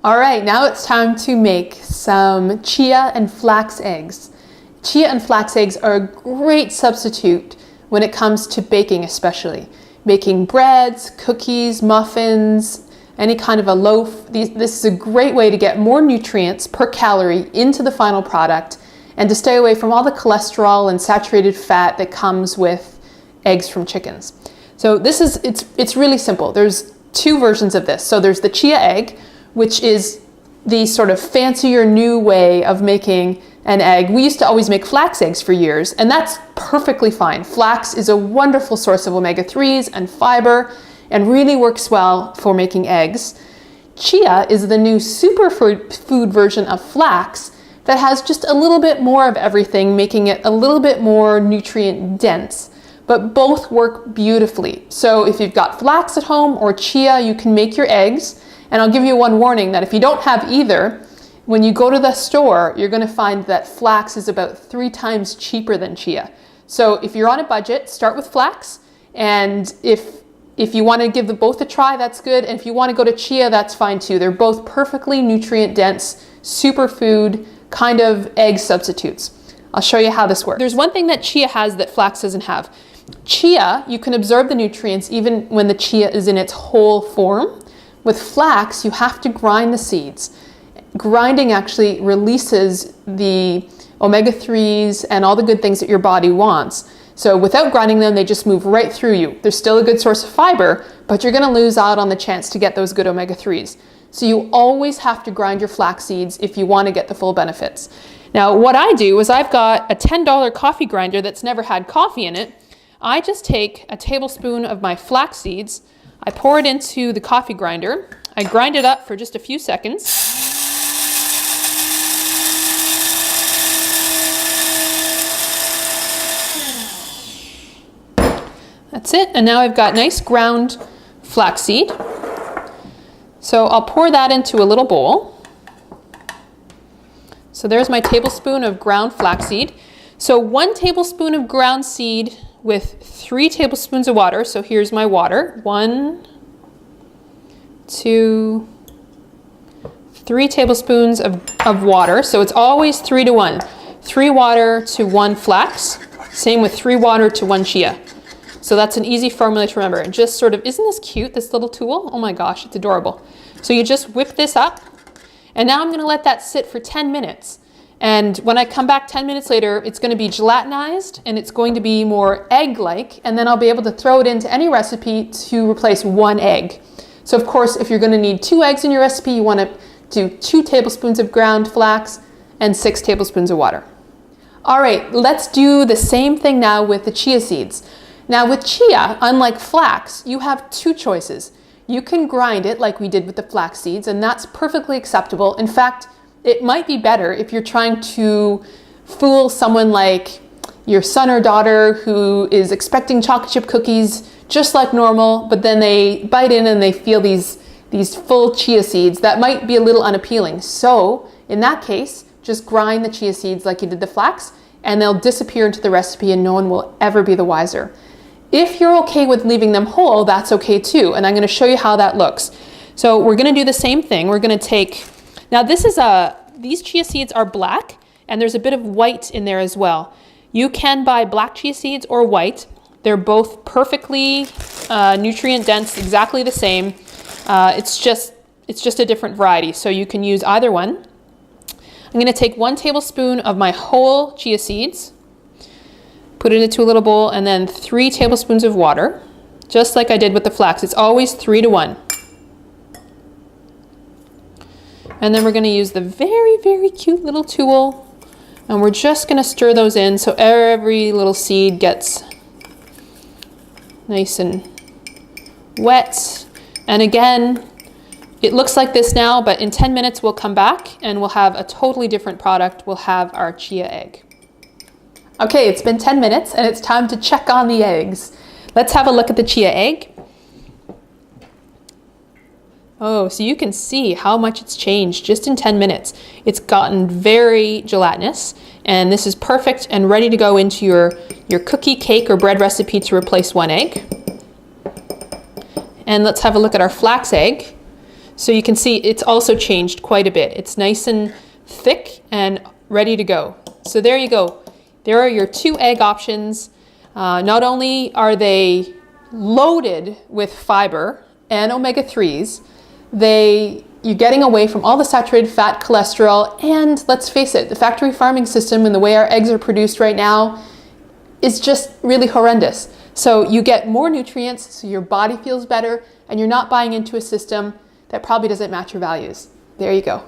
All right, now it's time to make some chia and flax eggs. Chia and flax eggs are a great substitute when it comes to baking, especially. Making breads, cookies, muffins, any kind of a loaf. This is a great way to get more nutrients per calorie into the final product and to stay away from all the cholesterol and saturated fat that comes with eggs from chickens. So it's really simple. There's two versions of this. So there's the chia egg, which is the sort of fancier new way of making an egg. We used to always make flax eggs for years, and that's perfectly fine. Flax is a wonderful source of omega-3s and fiber and really works well for making eggs. Chia is the new superfood version of flax that has just a little bit more of everything, making it a little bit more nutrient dense. But both work beautifully. So if you've got flax at home or chia, you can make your eggs. And I'll give you one warning that if you don't have either, when you go to the store, you're going to find that flax is about 3 times cheaper than chia. So if you're on a budget, start with flax. And if you want to give them both a try, that's good. And if you want to go to chia, that's fine too. They're both perfectly nutrient dense, superfood kind of egg substitutes. I'll show you how this works. There's one thing that chia has that flax doesn't have. Chia, you can absorb the nutrients even when the chia is in its whole form. With flax, you have to grind the seeds. Grinding actually releases the omega-3s and all the good things that your body wants. So without grinding them, they just move right through you. They're still a good source of fiber, but you're going to lose out on the chance to get those good omega-3s. So you always have to grind your flax seeds if you want to get the full benefits. Now, what I do is I've got a $10 coffee grinder that's never had coffee in it. I just take a tablespoon of my flax seeds, I pour it into the coffee grinder. I grind it up for just a few seconds. That's it. And now I've got nice ground flaxseed. So I'll pour that into a little bowl. So there's my tablespoon of ground flaxseed. So 1 tablespoon of ground seed with 3 tablespoons of water. So here's my water. 1, 2, 3 tablespoons of water. So it's always 3 to 1. 3 water to 1 flax. Same with 3 water to 1 chia. So that's an easy formula to remember. And just sort of, isn't this cute, this little tool? Oh my gosh, it's adorable. So you just whip this up. And now I'm going to let that sit for 10 minutes. And when I come back 10 minutes later, it's going to be gelatinized and it's going to be more egg-like. And then I'll be able to throw it into any recipe to replace 1 egg. So of course, if you're going to need 2 eggs in your recipe, you want to do 2 tablespoons of ground flax and 6 tablespoons of water. All right, let's do the same thing now with the chia seeds. Now with chia, unlike flax, you have 2 choices. You can grind it like we did with the flax seeds, and that's perfectly acceptable. In fact, it might be better if you're trying to fool someone like your son or daughter who is expecting chocolate chip cookies just like normal, but then they bite in and they feel these full chia seeds. That might be a little unappealing. So in that case, just grind the chia seeds like you did the flax, and they'll disappear into the recipe and no one will ever be the wiser. If you're okay with leaving them whole, that's okay too. And I'm going to show you how that looks. So we're going to do the same thing. We're going to take, now these chia seeds are black and there's a bit of white in there as well. You can buy black chia seeds or white. They're both perfectly nutrient dense, exactly the same. It's just a different variety. So you can use either one. I'm going to take 1 tablespoon of my whole chia seeds, put it into a little bowl, and then 3 tablespoons of water, just like I did with the flax. It's always 3 to 1. And then we're going to use the very, very cute little tool, and we're just going to stir those in so every little seed gets nice and wet. And again, it looks like this now, but in 10 minutes we'll come back and we'll have a totally different product. We'll have our chia egg. Okay, it's been 10 minutes and it's time to check on the eggs. Let's have a look at the chia egg. Oh, so you can see how much it's changed just in 10 minutes. It's gotten very gelatinous, and this is perfect and ready to go into your cookie, cake, or bread recipe to replace 1 egg. And let's have a look at our flax egg. So you can see it's also changed quite a bit. It's nice and thick and ready to go. So there you go. There are your 2 egg options. Not only are they loaded with fiber and omega-3s, you're getting away from all the saturated fat, cholesterol, and let's face it, the factory farming system and the way our eggs are produced right now is just really horrendous. So you get more nutrients, so your body feels better, and you're not buying into a system that probably doesn't match your values. There you go.